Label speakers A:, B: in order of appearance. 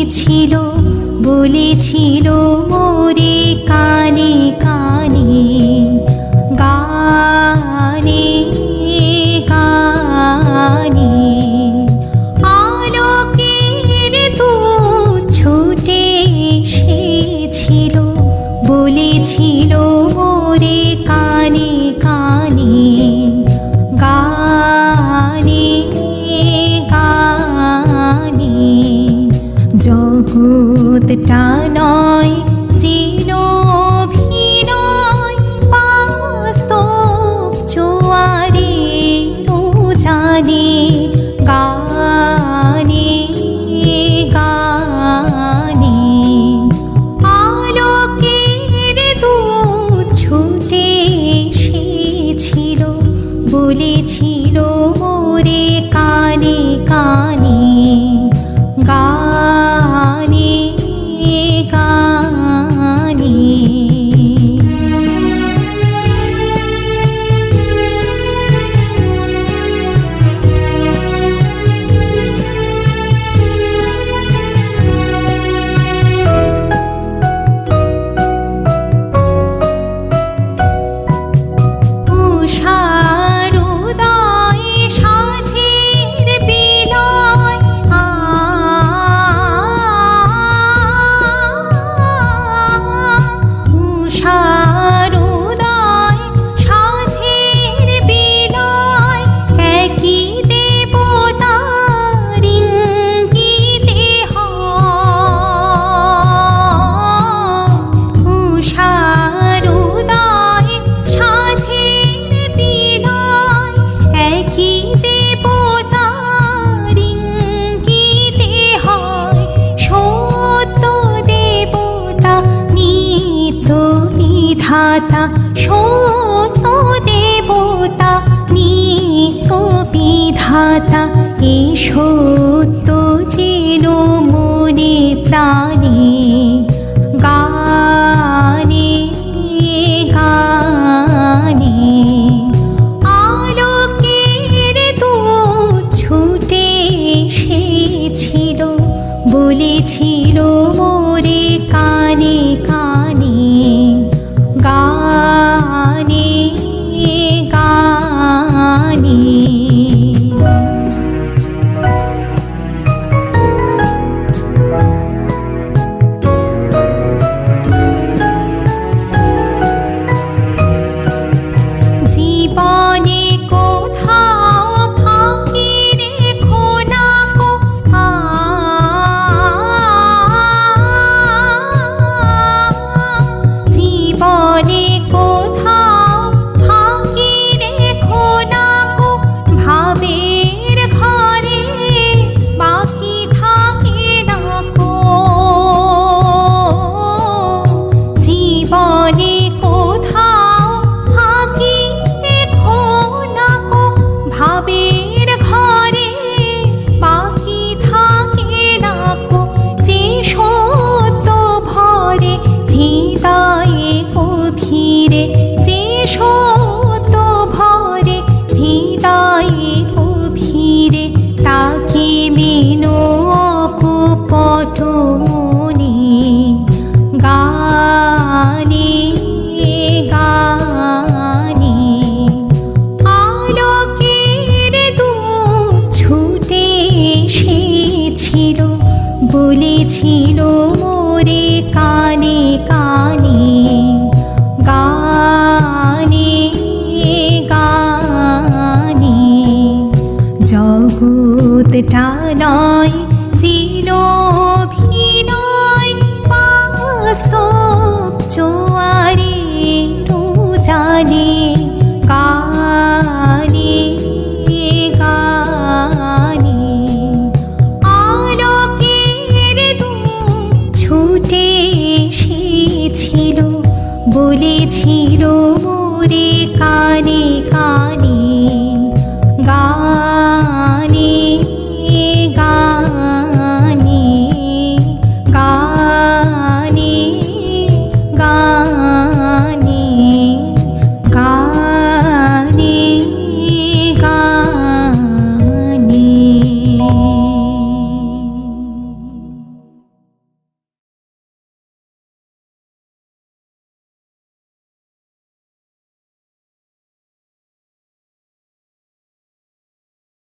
A: এসেছিল, বলেছিল মোরে কানে কানে, গানে গানে। আলোকের দূত ছুটে এসেছিল, বলেছিল মোরে কানে কানে, গানে গানে। জগৎটা নয় চির অভিনয়, বাস্তব জোয়ারের জানে, গানে গানে। আলোকের দূত ছুটে এসেছিল, বলেছিল মোরে কানে কানে, গানে গানে। বিধাতা সত্য দেবতা, নিত্য বিধাতা, এ সত্য যেন মনে প্রাণে, গানে গানে। আলোকের দূত ছুটে এসেছিল, বলেছিল মোরে কানে কানে, গানে গানে। জীবনে কোথাও ফাঁকি রেখো না কো, জীবনে কোথাও ফাঁকি রেখো না কো, ভাবের ঘরে বাকি থাকে না কো। জীবনে কোথাও ফাঁকি রেখো না কো, ভাবের ঘরে বাকি থাকে না কো। যে সত্য ভরে হৃদয়ে গভীরে, যে সত্য ভরে হৃদয়ে গভীরে, তাকে মেনো অকপট মনে, গানে গানে। আলোকের দূত ছুটে এসেছিল, বলেছিল মোরে কানে কানে, গানে গানে। জগৎটা নয় চির অভিনয়, বাস্তব জোয়ারের জানে, গানে গানে। আলোকের দূত ছুটে এসেছিল, বলেছিল মোরে কানে